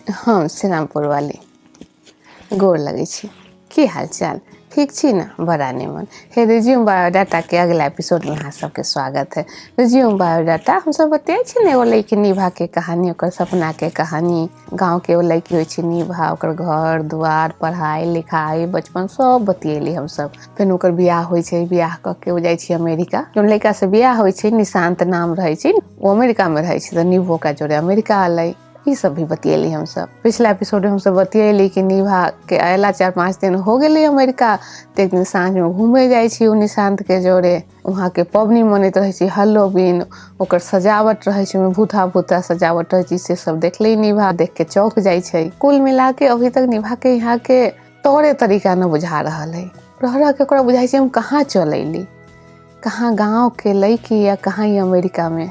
हम श्रीरामपुर वाली गोर लगै छी। की हाल चाल? ठीक छी ना? बड़ा निमन। हे रिज्यूम बायोडाटा के अगला एपिसोड में अहाँ सबके स्वागत है। रिज्यूम बायोडाटा हम सब बतै छी ने एगो लड़की निभा के कहानी, ओकर सपना के कहानी। गाँव के एगो लड़की होइ छै निभा, ओकर घर दुआर, पढ़ाई लिखाई, बचपन सब बतियेली हम सब। फिर ओकर बियाह होइ छै, बियाह क के ओ जाइ छै अमेरिका। जो लड़का से बियाह होइ छै निशांत नाम रहै छै, वो अमेरिका में रहै छै, तो निभो का जोड़े अमेरिका अलै। ई सब भी बतियेली हम सब। पिछला एपिसोड में हम सब बतियेली कि निभा के अयला 4-5 दिन हो गेलै अमेरिका। तो एक दिन साँझ में घूमे जाइ छी उ निशांत के जोड़े। वहाँ के पबनी मनैत रहे छी हैलोवीन, ओकर सजावट रहे छै, भूता भूता सजावट रहे छै, से सब देखले निभा, देख के चौंक जाइ छै। कुल मिला के अभी तक निभा के यहाँ के तौरे तरीका न बुझा रहल है। रह के ओकरा बुझाई छै हम कहाँ चल अइली, कहाँ गाँव के लड़की या कहाँ ही अमेरिका में।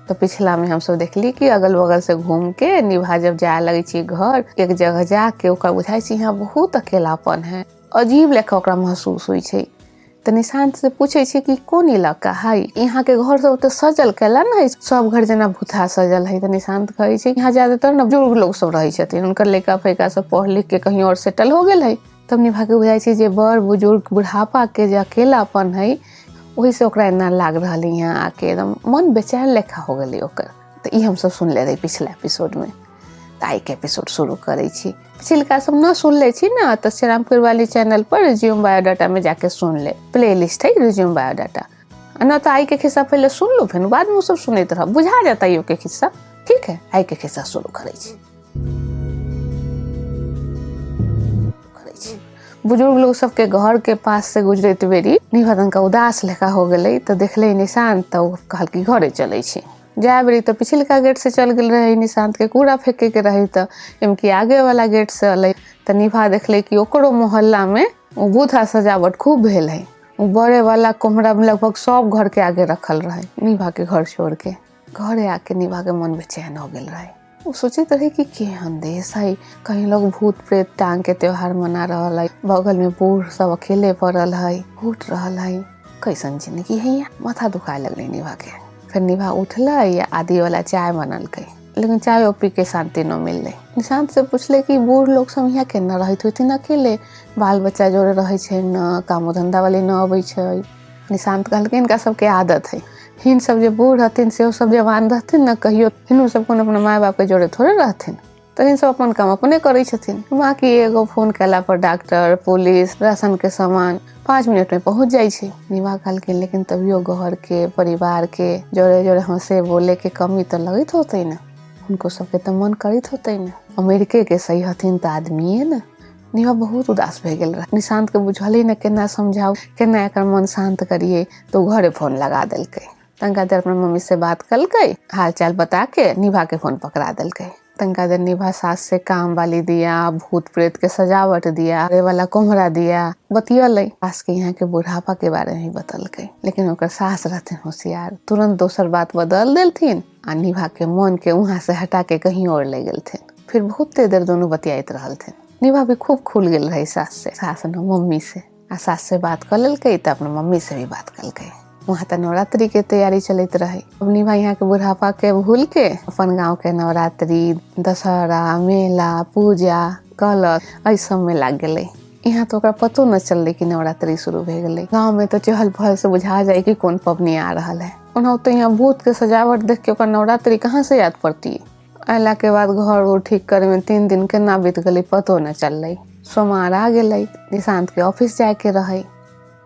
तो पिछला में हम सब देखली कि अगल बगल से घूम के निभा जब जाए लगे छी घर, एक जगह जाके ओकरा बुझाई छै यहाँ बहुत अकेलापन है, अजीब लेखा ओकरा महसूस हुई छै। तो निशांत से पूछे छै कि कौन इलाका है, यहाँ के घर सब तो सजल कैला न है, सब घर जना भूथा सजल है। तो निशांत कहे छै यहाँ ज्यादातर न बुजुर्ग लोग सब रहे छथिन, उनकर लड़का फैका सब पढ़ लिख के कहीं और सेटल हो गेल है। तब निभा के बुझाई छै जे बड़ बुजुर्ग बुढ़ापा के जे अकेलापन है, वही से ओकरा एना लाग रहल यहाँ आके एकदम मन बेचैन लेखा हो गेलै ओकर। तो ई हम सब सुनले रही पिछला एपिसोड में। तो आई के एपिसोड शुरू करे छी। पिछलका सब न सुन ले छी ना, तो श्रीरामपुर वाली चैनल पर रिज्यूम बायोडाटा में जाके सुन ले, प्ले लिस्ट है रिज्यूम बायोडाटा। न तो आई के खिस्सा पहले सुन लो, फिर बाद में सब सुनते रह, बुझा जाता है के खिस्सा। ठीक है, आई के खिस्सा शुरू करे छी। बुजुर्ग लोग सबके घर के पास से गुजरत बेरी निभा तनका उदास लेखा हो गेलै। तो देखले निशांत, तो कहल कि घरे चले छी। जाए बेरी तो पिछलका गेट से चल गेल रहे निशांत के कूड़ा फेंके के रही, तो इनकी आगे वाला गेट से अलै। तो निभा देखले कि ओकरो मोहल्ला में बूथा सजावट खूब भेल है, बड़े वाला कोमरा लगभग सब घर के आगे रखल रहे। निभा के घर छोड़ के घरे आके निभा के मन बेचैन हो गेल रहे। वो सोचित रहे कि केहन देश है, कहीं लोग भूत प्रेत टांग के त्योहार मना रहल है, बगल में बूढ़ सब अकेले पड़ल है, घुट रहल है, कैसन जिंदगी है यहाँ। माथा दुखाए लगले निभा के। फिर निभा उठला या आदि वाला चाय बनल के, लेकिन चाय पी के शांति न मिलले। निशांत से पूछले कि बूढ़ लोग सब यहाँ केना रहत होथिन अकेले, बाल बच्चा जोड़े रहे छै न, काम धंधा वाले न अबै छै। निशांत कहलकै इनका सबके आदत है, हिन सब जे बूढ़ हथिन से सब जवान रहथिन न, कहियो हिनू सब कोनो अपने माय बाप के जोड़े थोड़े रहथिन, तो हिन सब अपन काम अपने करे छथिन। बाकी एगो फोन कैला पर डॉक्टर, पुलिस, राशन के सामान 5 मिनट में पहुंच जाई छै। निभा कहलकिन लेकिन तभियो घर के परिवार के जोड़े जोड़े हंसे बोले के कमी तो लगत होते न, उनको सबके तो मन करित होते न, अमेरिके के सही हथिन तो आदमी न। निभा बहुत उदास भे गेल रहे। निशांत के बुझले न केना समझाऊ, केना एकर मन शांत करिए। तो घरे फोन लगा देलकै, तनका देर अपने मम्मी से बात कलकै, हाल चाल बता के निभा के फोन पकड़ा देलकै। तनका देर निभा सास से काम वाली दिया, भूत प्रेत के सजावट दिया, रे वाला कोमरा दिया, बतियलै। सास के यहाँ के बुढ़ापा के बारे में बतलकै, लेकिन ओकर सास रहथिन होशियार, तुरंत दोसर बात बदल देलथिन आ निभा के मन के वहाँ से हटा के कहीं और ले गेलथिन। फिर बहुत देर दोनों बतियाइत रहलथिन। निभा भी खूब खुल गेल रही सास से, सास न मम्मी से। आ सास से बात कर लेलकै तो अपने मम्मी से भी बात कलकै। वहाँ तो नवरात्रि के तैयारी चलते रहे। अब निभा यहाँ के बुढ़ापा के भूल के अपन गाँव के नवरात्रि, दशहरा, मेला, पूजा, कलश एहि सब में लाग गेले। यहाँ तो ओकरा पतो न चलले कि नवरात्रि शुरू भे गेले। गाँव में तो चहल पहल से बुझा जाए कि कौन पबनी आ रहा है। उन्होंने तो यहाँ भूत के सजावट देख के ओकर नवरात्रि कहाँ से याद पड़ती। अला के बाद घर वो ठीक करे में 3 दिन केना बीत गले पतो न चलले। सोमवार आ गेले, निशांत के ऑफिस जाए के रहे।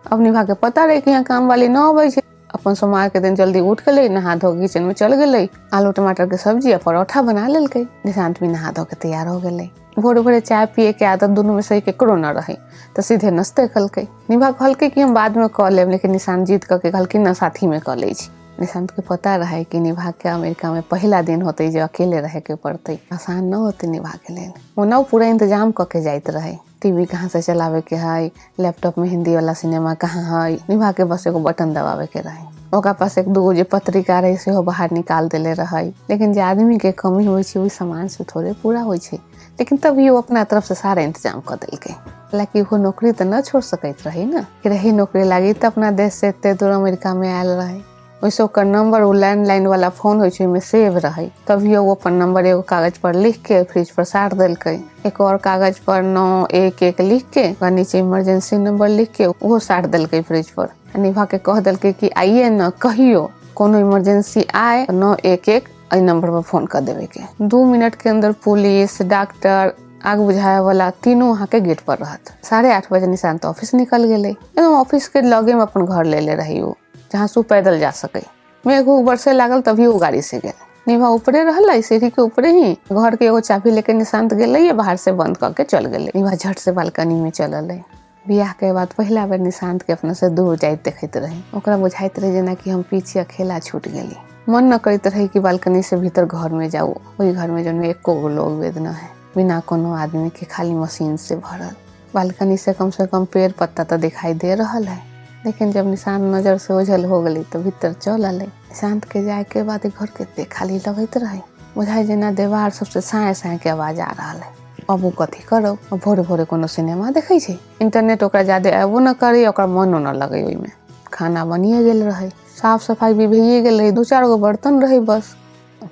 अब निभा के पता रहे कि यहाँ काम वाली न अबै छै। अपन सोमवार के दिन जल्दी उठ गेले, नहा धो के किचन में चल गेले, आलू टमाटर के सब्जी और परोठा बना लेलकै। निशांत भी नहा धो के तैयार हो गेले। भोरे भोरे चाय पिए के आदत दोनों में से केकरो न रहे, तो सीधे नाश्ते कलकै। निभा कहलकै कि हम बाद में क लेब, लेकिन निशांत जीत करके कहलकै न साथी में क ले छी। निशांत के पता रहे कि निभा के अमेरिका में पहला दिन होते जो अकेले रहे के पड़ते, आसान न होते निभा के लेल। वो न पूरा इंतजाम करके जाइत रहे, टीवी कहाँ से चलावे के है, लैपटॉप में हिंदी वाला सिनेमा कहाँ है, निभा के बस एगो बटन दबावे के रहे। ओकरा पास 1-2 जो पत्रिका रहे से बाहर निकाल देले रहे। लेकिन जे आदमी के कमी होइ छै वही सामान से थोड़े पूरा होइ छै। लेकिन तभी वो अपना तरफ से सारा इंतजाम कर देलकै, हालांकि वो नौकरी तो न छोड़ सकते रही ना, कि रही नौकरी लागी तो अपना देश से इतने दूर अमेरिका में आयल रहे। वैसे ओकर नंबर वो लैंडलाइन वाला फोन होइ छै में सेव रहे, तभी वो अपन नंबर एगो कागज पर लिख के फ्रिज पर साट देलकै। एक और कागज पर 911 लिख के और नीचे इमरजेंसी नंबर लिख के वो साट देलकै फ्रिज पर। निभा के कह देलकै कि आइए न, कहियो कोनो इमरजेंसी आए 911 एहि नंबर पर फोन कर देवे के। 2 मिनट के अंदर पुलिस, डॉक्टर, आग बुझाए वाला तीनों वहाँ के गेट पर रहत। 8:30 बजे निशांत ऑफिस निकल गए। एकदम ऑफिस के लगे में अपन घर ले रही वो, जहाँ से पैदल जा सके। मेघ बरसे लागल तभी वो गाड़ी से गए। निभा ऊपरे रहल, सीढ़ी के ऊपरे ही घर के एगो चाबी लेके निशांत गए, बाहर से बंद करके चल गए। निभा झट से बालकनी में चलल। बियाह के बाद पहला बेर निशांत के अपने से दूर जाइत देखते रही। ओकरा बुझाइत रही जेना कि हम पीछे अकेला छूट गेली। मन न करते रही कि बालकनी से भीतर घर में जाऊ। वही घर में जो एको लोग वेदना है, बिना कोनो आदमी के, खाली मशीन से भरल। बालकनी से कम पेड़ पत्ता तो दिखाई दे रहा है, लेकिन जब निशांत नजर से ओझल हो गई तो भीतर चल आले। निशांत के जाए के बाद घर के खाली लगत रहे, बुझाई जेना दीवार सबसे साए साए के आवाज आ रहा है। अब वो कथी करो, भोरे भोरे कोनो सिनेमा देखे छे। इंटरनेट ओकरा ज्यादा अबो न करे, ओकर मनो न लगे। ओई में खाना बनिए गेल रहे, साफ सफाई भी भइए गेल रहे, 2-4 गो बर्तन रहे बस।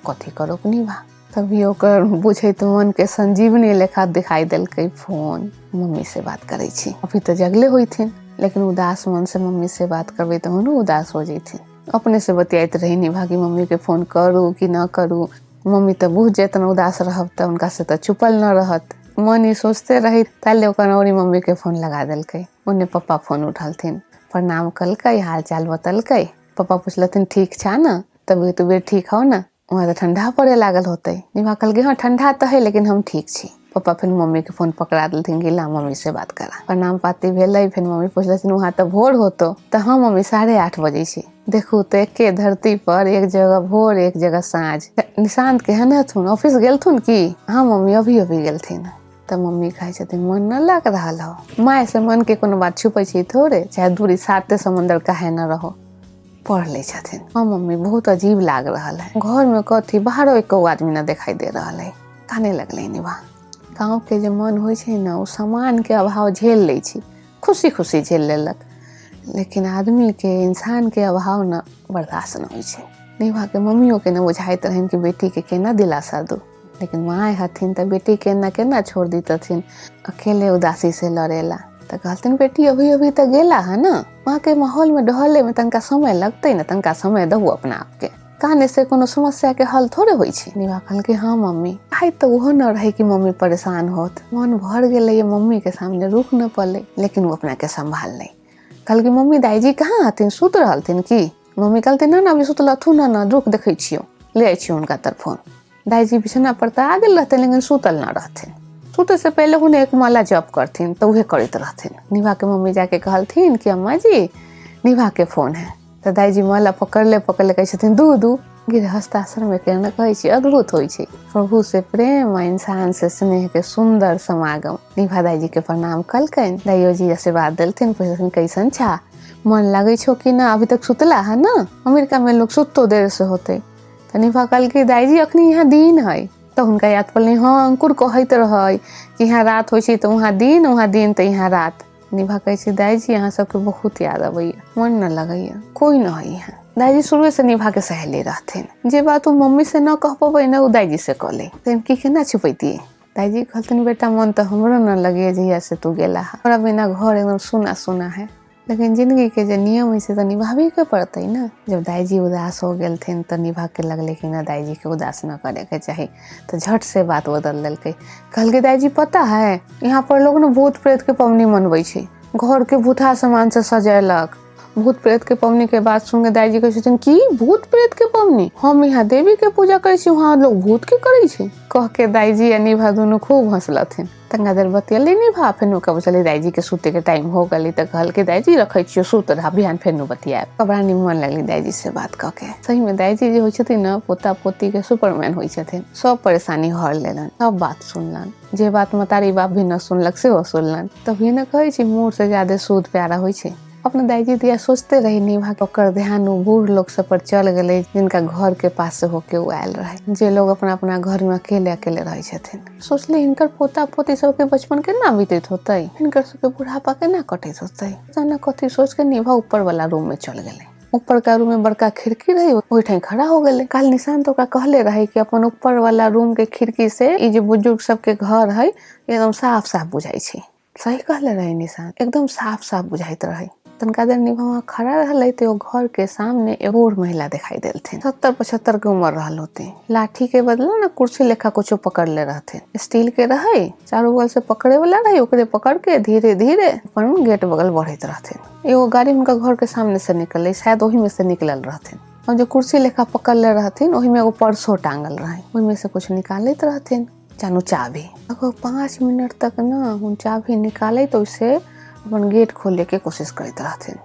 कथी करो निभा। तभी ओकर बुझे तो मन के संजीवनी लेखा दिखाई देलकै फोन। मम्मी से बात करे छी। अभी तो जगले हुई थी, लेकिन उदास मन से मम्मी से बात करबे तो उन्होंने उदास हो जाती। अपने से बतियात रही निभा कि मम्मी के फोन करूँ कि न करूँ। मम्मी तो बुझ जेतन उदास रहब तो उनका से तो छुपल न रहत। मन ही सोचते रही, ताले ओकर औरी मम्मी के फोन लगा देलकै। उन्हें पप्पा फोन उठलथिन, प्रणाम कलकै, हाल चाल बतलकै। पप्पा पूछलथिन ठीक छा न, तभी तबियत ठीक हो न? वहाँ तो ठंडा पड़े लागल होते। निभा कहलकै हाँ ठंडा तो है, लेकिन हम ठीक छी। पप्पा फिर मम्मी के फोन पकड़ा देलथिन कि ला मम्मी से बात करा। प्रणाम पाती भेलै। फिर मम्मी पूछलथिन वहाँ तो भोर होतो। तो हाँ मम्मी 8:30 बजे छी। देखू तो एके धरती पर एक जगह भोर एक जगह साँझ। निशांत के है थुन ऑफिस गेलथुन की? हाँ मम्मी अभी गेलथिन। तो मम्मी कहे छथिन मन न लग रहा हो। माय से मन के कोनो बात छुपे छी थोड़े, चाहे दूरी साते समंदर काहे न रहो। पढ़ ले छथिन। हाँ मम्मी बहुत अजीब लाग रहा है, घर में कथी बाहरो एको आदमी न दिखाई दे रहा है। काने लगले निभा। गाँव के जो मन हो न, वो सामान के अभाव झेल ले छी, खुशी खुशी झेल लेलक। लेकिन आदमी के, इंसान के अभाव न बर्दाश्त न हो। निभा के मम्मियों के न बुझाइत रहन कि बेटी के केना दिलासा दो, लेकिन माए हथिन तो बेटी केना छोड़ दी तथिन अकेले उदासी से लड़ेला। तो कहते बेटी अभी अभी तो गेला है ना, वहाँ के माहौल में ढले में तनका समय लगते न, तनका समय दहू अपना आप के। कहने से कोनो समस्या के हल थोड़े होई छे। निभा कहल के हाँ मम्मी। आई तो वो न रहे कि मम्मी परेशान होत। मन भर गेले मम्मी के सामने रुक न पले, लेकिन वो अपना के संभाल ले। कहल की मम्मी दाईजी कहाँ हथिन, सुत रहलथिन की? मम्मी कहलथिन ना अभी सुतलथुन न, रुक देखे छियो, ले आई छियो उनका तरफोन। दाईजी बिछना पर तो आ गेल रहते, लेकिन सुतल न रहथिन। सुते से पहले उन्हें एक माला जप करथिन तो वह करते रहथिन। निभा के मम्मी जाके कहलथिन कि अम्मा जी निभा के फोन है। तो दाईजी माला पकड़ले कहे छथिन दू गृहस्थ आश्रम में कहना कहे छी अद्भुत होई छे। प्रभु से प्रेम और इंसान से स्नेह के सुंदर समागम। निभा दाईजी के प्रणाम कलकन। दाइयो जी आशीर्वाद देलथिन, पूछलथिन कैसन छा, मन लगे छो कि ना? अभी तक सुतला है ना, अमेरिका में लोग सुतो देर से होते। तो निभा कहल की दाईजी अखनी यहाँ दिन है। तो उनका याद पड़ल, हाँ अंकुर कहते रहे कि यहाँ रात हो तो वहाँ दिन तो यहाँ रात। निभा कहे दाईजी यहाँ सबके बहुत याद आबैया, मन न लगैया, कोई न है यहाँ। दाईजी शुरू से निभा के सहेली रहथिन, जे बात वो मम्मी से न कह पाबे न वो दाईजी से कहले। तो की केना छुपैतिए? दाईजी कहलथिन बेटा मन तो हमरो न लगे जहिया से तू गेला है, हमरा बिना घर एकदम सुना सुना है। लेकिन जिंदगी के जो नियम है से तो निभावे के पड़ते ना। जब दाईजी उदास हो गए थे तो निभा के लगले कि ना दाईजी के उदास न करे के चाहिए। तो झट से बात बदल दिलके। कहल के दाईजी पता है यहाँ पर लोग ना भूत प्रेत के पवनी मनबै छे, घर के भूथा सामान से सजेलक। भूत प्रेत के पवनी के बात सुन के दाईजी कहे की भूत प्रेत के पवनी? हम यहाँ देवी के पूजा करे छी, वहाँ लोग भूत के करे छे। कह के दाईजी आ निभा दोनों खूब हंसलथिन। तंगा देर बतियले निभा, फिर नुका बचले दाईजी के सूते के टाइम हो गली। तो कहल के दाईजी रखे छियो सूत रहा, बिहान फिर बतियाब। कबरा निमन लगली दाईजी से बात कह के। सही में दाईजी जो होती न पोता पोती के सुपरमैन होई छथिन। सब परेशानी हर लेलन, सब बात सुनलन, जे बात मतारी बाप भी न सुनलक से वो सुनलन। तभी न कहे छी मूड से ज्यादा सूद प्यारा होई छे। अपने दाईजी दिया सोचते रही निभा ओकर ध्यान बूढ़ लोग सब पर चल गए, जिनका घर के पास से होके वो आयल रहे, जे लोग अपना अपना घर में अकेले अकेले रहे छथिन। सोचले इनकर पोता पोती सबके बचपन केना बीतत होते, इनकर सबके बुढ़ापा केना कटत होते। जाना कथी सोच के निभा ऊपर वाला रूम में चल गए। ऊपर का रूम में बड़का खिड़की रही, ओहि ठाई खड़ा हो गए। काल निशांत ओकरा कहले रहे कि अपन ऊपर वाला रूम के खिड़की से ई जे बुजुर्ग सबके घर है एकदम साफ साफ बुझाई छे। सही कहले रहे निशांत, एकदम साफ साफ बुझाइत रहे। तनका देर निभा खड़ा रहले तो घर के सामने एगो और महिला दिखाई देलथिन। 70-75 के उम्र रहल होते। लाठी के बदला ना कुर्सी लेखा कुछ पकड़ ले रहथे, स्टील के रहे, चारों बगल से पकड़े वाला रहे, ओकरे पकड़ के धीरे धीरे अपन गेट बगल बढ़त रहथे। एगो गाड़ी उनका घर के सामने से निकले, शायद वही में से निकलल रहथिन। और जो कुर्सी लेखा पकड़ ले रहथिन वही में एगो पर्सो टांगल रहे, वही में से कुछ निकालत रहथिन, जानू चाबी। अगर 5 मिनट तक ना उन चाबी निकाले तो उसे अपन गेट खोले के कोशिश करते रहथिन,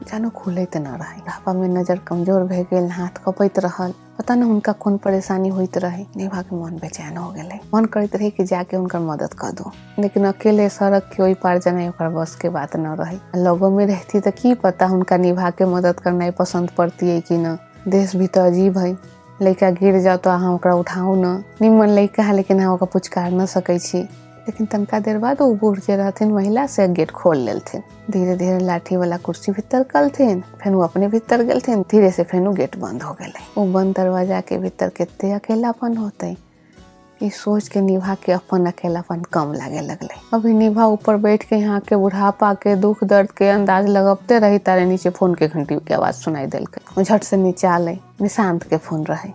जानो खुलत ना रहे। रापा में नजर कमजोर भे गेल, हाथ कपैत रहल, पता न उनका कौन परेशानी होइत रहे। निभा के मन बेचैन हो गेले, मन करते रहे कि जाके उनकर मदद कर दो, लेकिन अकेले सड़क के ओई पार जाना ओकर बस के बात न रही। लोगों में रहती तो की पता उनका निभा के मदद करना पसंद पड़ती है कि न। देश भी तो अजीब है, लड़का गिर जाओ तो अहाँ ओकरा उठाऊ न, निमन लड़का है लेकिन अहाँ ओकरा पुचकार न सकै छी। लेकिन तनका देर बाद वो बूढ़ जे रहथिन महिला से गेट खोल लेलथिन। धीरे धीरे लाठी वाला कुर्सी भीतर कलथिन, फिर वो अपने भीतर गेलथिन। धीरे से फिर गेट बंद हो गए। वो बंद दरवाजा के भीतर कितने अकेलापन होते, ये सोच के निभा के अपन अकेलापन कम लागे लगले। अभी निभा ऊपर बैठ के यहाँ के बुढ़ापा के दुख दर्द के अंदाज लगते रही, तारे नीचे फोन के घंटी के आवाज सुनाई दिलके। झट से नीचे आले, निशांत के फोन रहे,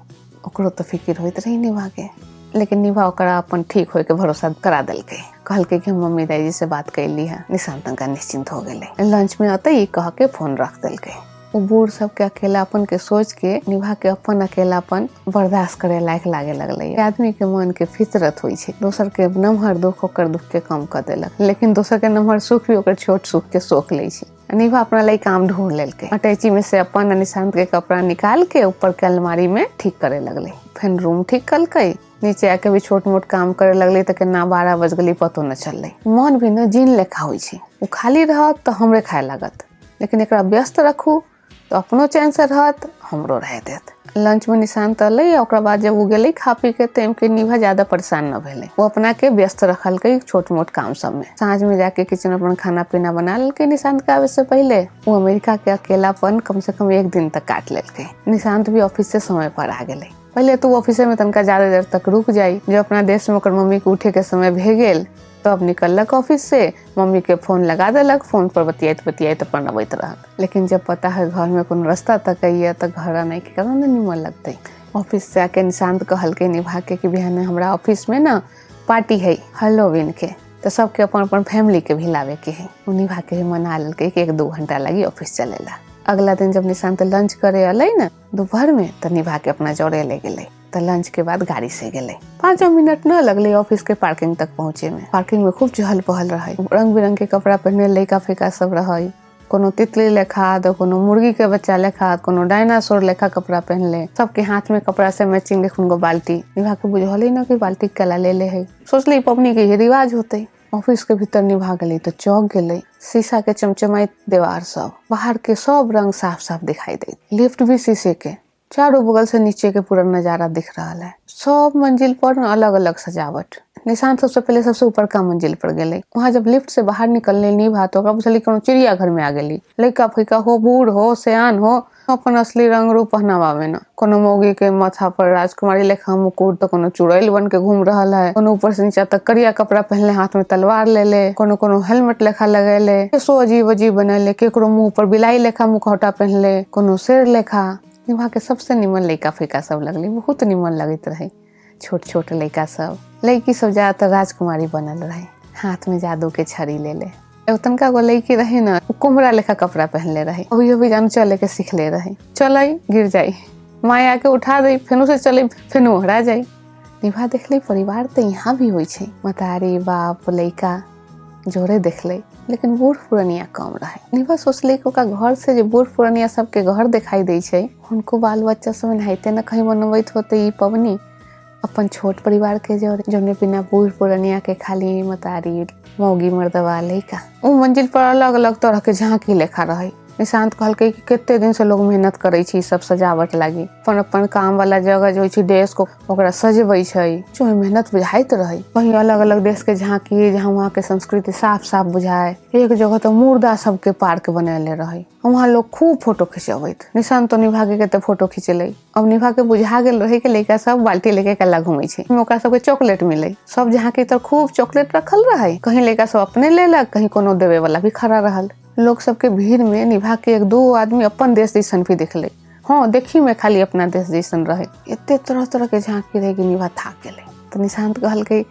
ओकरो तो फिक्र होइत रही निभा के। लेकिन निभा ओकरा अपन ठीक होए के भरोसा करा दिलके, कहलके कि हम मम्मी डैडी से बात कैली है। निशांत का निश्चिंत हो गए। लंच में आते ही कह के फोन रख दिलके। वो बूढ़ सबके अकेलापन के सोच के निभा के अपन अकेलापन बर्दाश्त करे लायक लागे लगले। आदमी के मन के फितरत होई छे, दोसर के नमहर दुख ओकर दुख के कम कर देलक, लेकिन दोसर के नमहर सुख भी ओकर छोट सुख के सोख ले छे। निभा अपना लाई काम ढूंढ लेलके, अटैची में से अपन निशांत के कपड़ा निकाल के ऊपर के अलमारी में ठीक करे लगले। फिर रूम ठीक कलके, नीचे आके भी छोट मोट काम करे लगले तो केना 12 बज गली पतो न चलले। मन भी न जिन लेखा होई छे, वो खाली रहत तो हमरे खाए लागत, लेकिन एकरा व्यस्त रखू तो अपनो चैन से रहत, हमरो रह देत। लंच में निशांत अलै, ओकरा बाद जब वो गेले खा पी के तेम के निभा ज्यादा परेशान न भेले। वो अपना के व्यस्त रखल के छोट मोट काम सब में। सांझ में जाके किचन में अपन खाना पीना बना लेके निशांत के आवे से पहले। वो अमेरिका के अकेलापन कम से कम 1 दिन तक काट लेलके। निशांत भी ऑफिस से समय पर आ गेले। पहले तो ऑफिस में तनका ज्यादा देर तक रुक जाई, जो अपना देश में ओकर मम्मी के उठे के समय भे गेल तो अब निकलक ऑफिस से, मम्मी के फोन लगा देलक, फोन पर बतियात अपन अबैत रहल। लेकिन जब पता है घर में कोनो रास्ता तक है तो घर आने के कारण निमन लगते। ऑफिस से आके निशांत कहलके निभा के कि बिहान हमरा ऑफिस में ना पार्टी है हेलोवीन के, तो सबके अपन अपन फैमिली के भी लावे के है। निभा के मना लेलके कि 1-2 घंटा लगी ऑफिस चलेला। अगला दिन जब निशांत लंच करे अलै ना दोपहर में, तो निभा के अपना जोड़े ले गेले। तो लंच के बाद गाड़ी से गेले। 5 मिनट न लगले ऑफिस के पार्किंग तक पहुँचे में। पार्किंग में खूब चहल पहल रहे, रंग बिरंग के कपड़ा पहने लड़का फेका सब रहे, कोनो तितली लेखा तो कोनो मुर्गी के बच्चा लेखा, कोनो डायनासोर लेखा कपड़ा पहनले। सबके हाथ में कपड़ा से मैचिंग उनको बाल्टी। निभा के बुझल न कि बाल्टी कला ले है, सोचले पबनी के रिवाज होते। ऑफिस के भीतर निभा गई तो चौंक गई। शीशा के चमचमाई दीवार सब, बाहर के सब रंग साफ साफ दिखाई दे। लिफ्ट भी शीशे के, चारों बगल से नीचे के पूरा नजारा दिख रहा है। सब मंजिल पर अलग अलग सजावट। निशांत सबसे पहले सबसे ऊपर का मंजिल पर गए। वहाँ जब लिफ्ट से बाहर निकलने निभा तो बुझली कोनो चिड़िया घर में आ गई। लड़का फैका हो, बूढ़ हो, सियान हो, अपन असली रंग रूप पहनावा में न। कोनो मौगी के माथा पर राजकुमारी लेखा मुकुट, तो कोनो चुड़ैल बन के घूम रहा है, कोनो ऊपर से नीचे तक करिया कपड़ा पहनले, हाथ में तलवार ले ले, कोनो हेलमेट लेखा लगेले, सो अजीब अजीब बनले, केकरो मुंह पर बिलाई लेखा मुखौटा पहनले, कोनो शेर लेखा। निभा के सबसे निमन लड़का फैका सब लगली, बहुत निमन लगत रहे। छोट छोट लड़का सब, लड़की सब ज्यादातर राजकुमारी बनल रहे, हाथ में जादू के छड़ी ले ले। एगो तनका गो लड़की रहे ना, कुम्हरा लेखा कपड़ा पहनले रहे, अभी जान चले के सीख ले रहे। चल गिर जाई, माया के उठा दे, फेनु से चले फेनु हरा जाई। निभा देखले परिवार तो यहाँ भी होई छे, मतारी बाप लड़का जोरे देखले, लेकिन बूढ़ पुरनिया कम रहे। निभा सोचले कि ओका घर से जो बूढ़ पुरनिया सबके घर दिखाई दे छे, उनको बाल बच्चा सब नहाइते न कहीं मनबैत होते ई पबनी। अपन छोट परिवार के जोने बिना बूढ़ पुरनिया के खाली मतारी मौगी मर्दवा लइका। उ मंजिल पर अलग अलग तरह के झांकी लेखा रहे। निशांत कहलकै कि कते दिन से लोग मेहनत करे छी सब सजावट लागी, अपन अपन काम वाला जगह जो छै डेस्क ओकरा सजबै छै, जो मेहनत बुझाइत रहे। वहीं अलग अलग देश के झांकी जहाँ वहाँ के संस्कृति साफ साफ बुझाए। एक जगह तो मुर्दा सबके पार्क बनैले रहे, वहाँ लोग खूब फोटो खिंचबैत। निशांत तो निभा के कते फोटो खिंचले। अब निभा के बुझा गेल रहे कि लड़का सब बाल्टी लेके कला घूमे छै, ओकरा सबके चॉकलेट मिले। सब झांकी तो खूब चॉकलेट रखल रहे, कहीं लड़का सब अपने लेलक, कहीं कोनो देवे वाला भी खड़ा रहल। लोग सबके भीड़ में निभा के एक दो आदमी अपन देश जैसन भी देखले। हाँ देखी में खाली अपना देश जैसन रहे। इतने तरह तरह के झांकी रहे कि निभा थाक गेले। तो निशांत कहलकै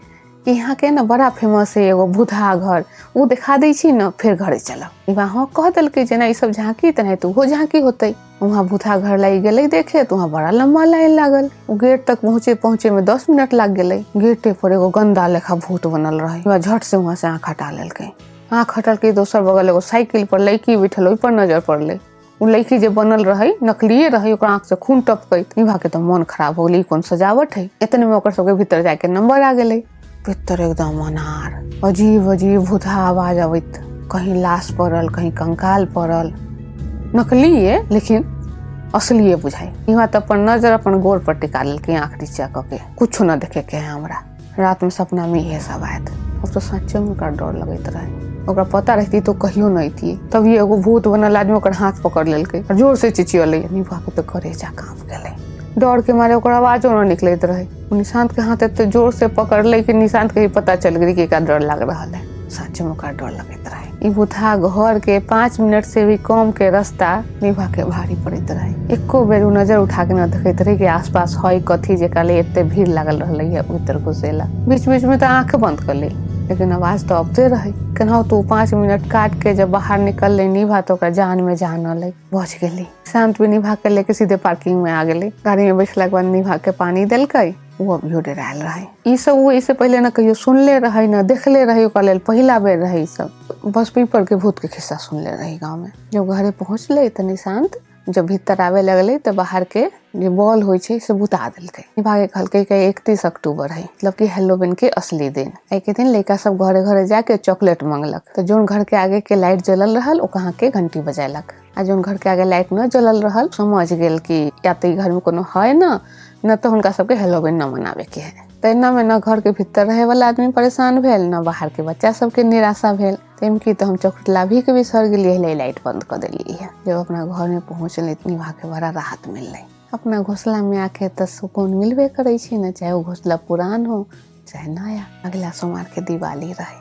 कि यहाँ के ना बड़ा फेमस है एगो बुधा घर, वो दिखा दै छी ना फिर घरे चलब। निभा हाँ कह देलकै जे ना ई सब झांकी त नहीं तो वो झांकी होते। वहाँ बुधा घर लाई गेले देखे तो वहाँ बड़ा लंबा लाइन लागल। वो गेट तक पहुँचे में 10 मिनट लग गेले। गेटे पर एगो गंदा लेखा भूत बनल रहे। झट से वहाँ से आँख हटा लेलकै। आँख हटल के दोसर बगल एगो साइकिल पर लड़की बैठल, ओहि पर नजर पड़ले। उ लड़की जे बनल रहे नकलिए रहे, ओकरा आँख से खून टपकैत। निभा के तो मन खराब हो गेलै, कौन सजावट है। इतने में ओकर सबके भीतर जाके नंबर आ गेले। भीतर एकदम अनार, अजीब अजीब भूथा आवाज अबैत, कहीं लाश पड़ल कहीं कंकाल पड़ल। नकलिए लेकिन असलिए बुझाई। निभा तो अपन नजर अपन गोर पर टिका लेलकै आँख नीचा क के, कुछ न देखे के है हमरा। रात में सपना में इहे सब आयत। अब तो सच्चे में ओकरा डर लगैत रहे। ओकरा पता रहती तो कहियो नहीं थी। तभी एगो भूत बनल आदमी ओकर हाथ पकड़ लेलकै, जोर से चिचियले। निभा के तो करेजा कांप गेलै। डर के मारे ओकर आवाजो न निकलैत रहे। निशांत के हाथ एते जोर से पकड़ले कि निशांत के पता चल गई कि एकरा डर लग रहा है। सच में ओकरा डर लगैत रहे। ई बुधा घर के 5 मिनट से भी कम के रास्ता निभा के भारी पड़ैत रहे। एको बेर नजर उठा के न देखैत रहे कि आसपास है कथी जे काले एते भीड़ लागल रहले है उतर घुसेला। बीच बीच में तो आंख बंद कर ले, लेकिन आवाज तो अबते रहे। केनाहो तू 5 मिनट काट के जब बाहर निकल ले निभा तो ओकरा जान में जान अलै, बच गेली। शांत भी निभा के लेके सीधे पार्किंग में आ गेली। गाड़ी में बैठला के बाद निभा के पानी देलकै, वो अभियो डरायल रहे। ई सब वो इससे पहले न कहियो सुनले रहे न देखले रहे, ओकरा लेल पहिला बेर रहे। ई सब बस पीपर के भूत के खिस्सा सुनले रहे गाँव में। जब घरे पहुंचले त निशांत जब भीतर आवे लगले तो बाहर के जो बॉल होइ छै से बुता देलकै। निभा के कहलकै कि 31 अक्टूबर है, मतलब कि हेलोवीन के असली दिन। एक दिन लड़का सब घरे घरे जाके चॉकलेट मांगलक। तो जोन घर के आगे के लाइट जलल रहल ओकरा के घंटी बजायलक, आ जोन घर के आगे लाइट न जलल रहल समझ गेल कि या तो घर में कोनो है न तो हुनका सबके हेलोवीन न मनावे के है। तो एना में न घर के भीतर रहे वाला आदमी परेशान भेल, न बाहर के बच्चा सबके निराशा भेल। तेम की तो हम चॉकलेट लाभी के बिसर गेलिए, लाइट बंद कर दिली है। जब अपना घर में पहुंचले निभा के बड़ा राहत मिलले। अपना घोसला में आके तो सुकून मिलबे करे छी न, चाहे वो घोसला पुरान हो चाहे नया। अगला सोमवार के दिवाली रहे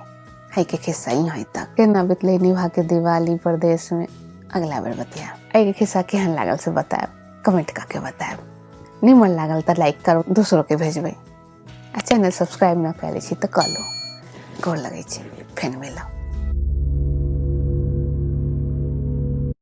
है के खिस्सा यहाँ तक केना बितले निभा के दिवाली प्रदेश में। अगला बेर बतिया ए खिस्सा केहन लागल से बताएब, कमेंट करके बताएब। निमन लागल तो लाइक करो, दूसरों के भेजबे। आ चैनल सब्सक्राइब न कैले छी तो कर लो। गोर लगे छी, फेन मिलब।